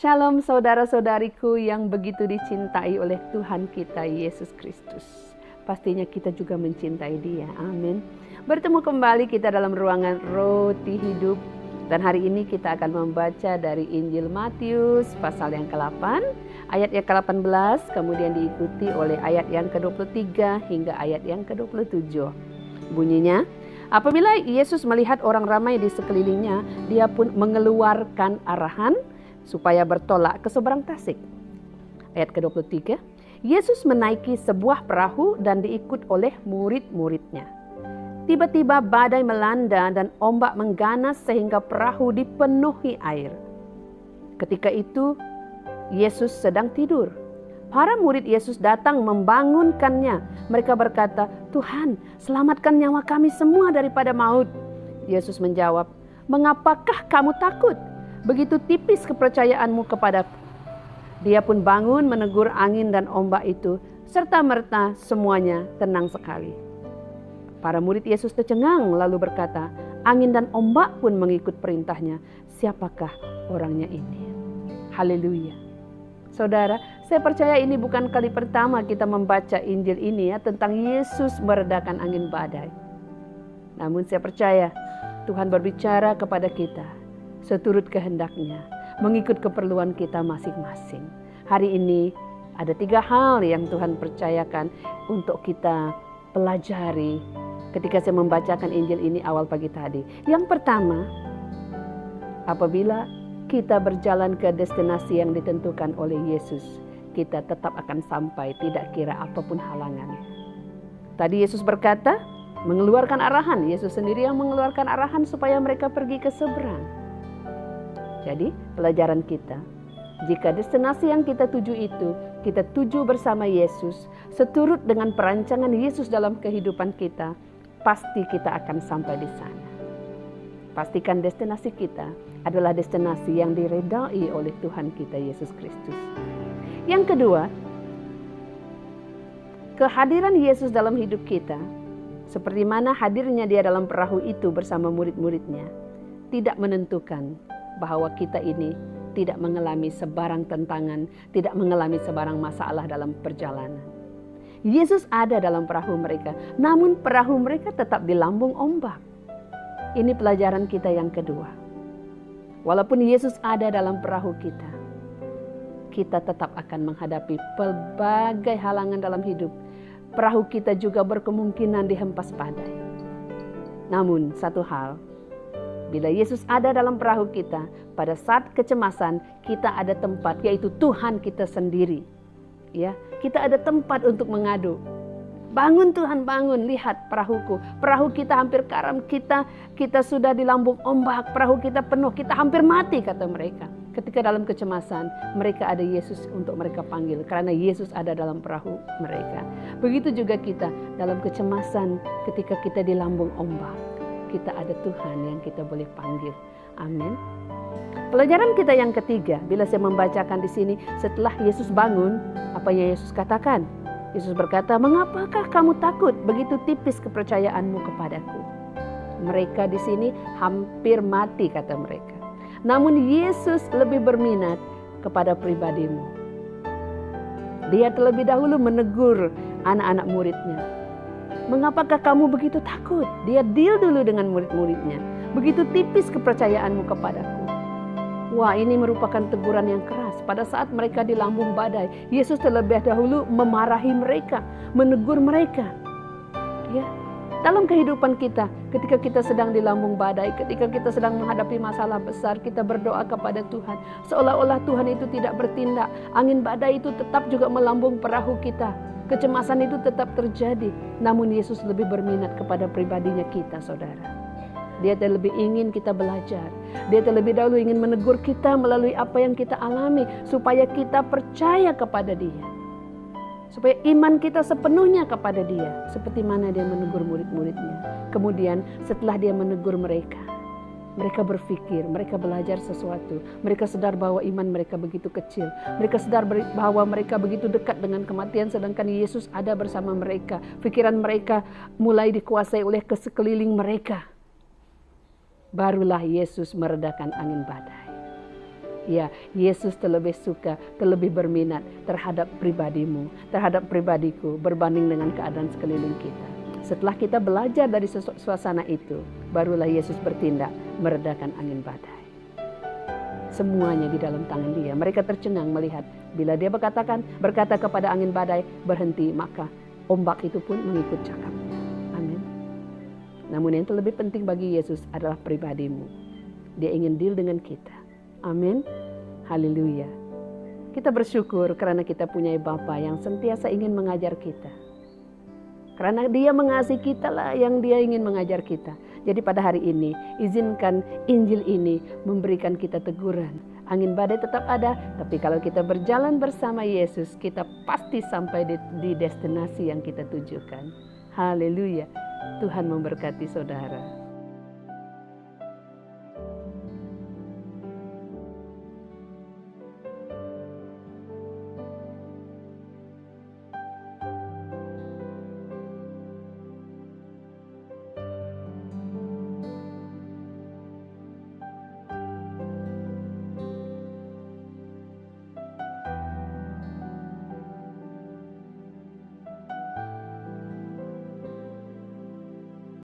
Shalom saudara-saudariku yang begitu dicintai oleh Tuhan kita Yesus Kristus. Pastinya kita juga mencintai Dia. Amin. Bertemu kembali kita dalam ruangan Roti Hidup. Dan hari ini kita akan membaca dari Injil Matius pasal yang ke-8, ayat yang ke-18, kemudian diikuti oleh ayat yang ke-23 hingga ayat yang ke-27. Bunyinya, apabila Yesus melihat orang ramai di sekelilingnya, Dia pun mengeluarkan arahan supaya bertolak ke seberang tasik. Ayat ke-23, Yesus menaiki sebuah perahu dan diikut oleh murid-muridnya. Tiba-tiba badai melanda dan ombak mengganas sehingga perahu dipenuhi air. Ketika itu Yesus sedang tidur. Para murid Yesus datang membangunkannya. Mereka berkata, "Tuhan, selamatkan nyawa kami semua daripada maut." Yesus menjawab, "Mengapakah kamu takut? Begitu tipis kepercayaanmu kepadaku." Dia pun bangun menegur angin dan ombak itu, serta merta semuanya tenang sekali. Para murid Yesus tercengang lalu berkata, "Angin dan ombak pun mengikut perintahnya. Siapakah orangnya ini?" Haleluya. Saudara, saya percaya ini bukan kali pertama kita membaca Injil ini ya, tentang Yesus meredakan angin badai. Namun saya percaya Tuhan berbicara kepada kita seturut kehendak-Nya, mengikut keperluan kita masing-masing. Hari ini ada 3 hal yang Tuhan percayakan untuk kita pelajari ketika saya membacakan Injil ini awal pagi tadi. Yang pertama, apabila kita berjalan ke destinasi yang ditentukan oleh Yesus, kita tetap akan sampai, tidak kira apapun halangannya. Tadi Yesus berkata, mengeluarkan arahan. Yesus sendiri yang mengeluarkan arahan supaya mereka pergi ke seberang. Jadi pelajaran kita, jika destinasi yang kita tuju itu, kita tuju bersama Yesus, seturut dengan perancangan Yesus dalam kehidupan kita, pasti kita akan sampai di sana. Pastikan destinasi kita adalah destinasi yang diredai oleh Tuhan kita Yesus Kristus. Yang kedua, kehadiran Yesus dalam hidup kita, seperti mana hadirnya Dia dalam perahu itu bersama murid-muridnya, tidak menentukan bahwa kita ini tidak mengalami sebarang tentangan, tidak mengalami sebarang masalah dalam perjalanan. Yesus ada dalam perahu mereka, namun perahu mereka tetap di lambung ombak. Ini pelajaran kita yang kedua. Walaupun Yesus ada dalam perahu kita, kita tetap akan menghadapi pelbagai halangan dalam hidup. Perahu kita juga berkemungkinan dihempas badai. Namun satu hal, bila Yesus ada dalam perahu kita, pada saat kecemasan kita ada tempat, yaitu Tuhan kita sendiri. Ya, kita ada tempat untuk mengadu. Bangun Tuhan, bangun, lihat perahuku. Perahu kita hampir karam, kita sudah di lambung ombak, perahu kita penuh, kita hampir mati, kata mereka. Ketika dalam kecemasan, mereka ada Yesus untuk mereka panggil, karena Yesus ada dalam perahu mereka. Begitu juga kita dalam kecemasan, ketika kita di lambung ombak, kita ada Tuhan yang kita boleh panggil. Amin. Pelajaran kita yang ketiga, bila saya membacakan di sini, setelah Yesus bangun, apa yang Yesus katakan? Yesus berkata, "Mengapakah kamu takut? Begitu tipis kepercayaanmu kepadaku." Mereka di sini hampir mati, kata mereka. Namun Yesus lebih berminat kepada pribadimu. Dia terlebih dahulu menegur anak-anak muridnya. "Mengapakah kamu begitu takut?" Dia deal dulu dengan murid-muridnya. "Begitu tipis kepercayaanmu kepadaku." Wah, ini merupakan teguran yang keras. Pada saat mereka di lambung badai, Yesus terlebih dahulu memarahi mereka, menegur mereka. Ya, dalam kehidupan kita, ketika kita sedang di lambung badai, ketika kita sedang menghadapi masalah besar, kita berdoa kepada Tuhan. Seolah-olah Tuhan itu tidak bertindak. Angin badai itu tetap juga melambung perahu kita. Kecemasan itu tetap terjadi. Namun Yesus lebih berminat kepada pribadinya kita, saudara. Dia terlebih ingin kita belajar. Dia terlebih dahulu ingin menegur kita melalui apa yang kita alami, supaya kita percaya kepada Dia. Supaya iman kita sepenuhnya kepada Dia, seperti mana Dia menegur murid-muridnya. Kemudian setelah Dia menegur mereka, mereka berpikir, mereka belajar sesuatu. Mereka sadar bahwa iman mereka begitu kecil. Mereka sadar bahwa mereka begitu dekat dengan kematian, sedangkan Yesus ada bersama mereka. Pikiran mereka mulai dikuasai oleh sekeliling mereka. Barulah Yesus meredakan angin badai. Ya, Yesus terlebih suka, terlebih berminat terhadap pribadimu, terhadap pribadiku berbanding dengan keadaan sekeliling kita. Setelah kita belajar dari suasana itu, barulah Yesus bertindak meredakan angin badai. Semuanya di dalam tangan Dia. Mereka tercengang melihat bila Dia berkata kepada angin badai, berhenti, maka ombak itu pun mengikut cakapnya. Amin. Namun yang terlebih penting bagi Yesus adalah pribadimu. Dia ingin deal dengan kita. Amin. Haleluya. Kita bersyukur karena kita punya Bapa yang sentiasa ingin mengajar kita. Karena Dia mengasihi kita lah yang Dia ingin mengajar kita. Jadi pada hari ini, izinkan Injil ini memberikan kita teguran. Angin badai tetap ada, tapi kalau kita berjalan bersama Yesus, kita pasti sampai di destinasi yang kita tujukan. Haleluya. Tuhan memberkati saudara.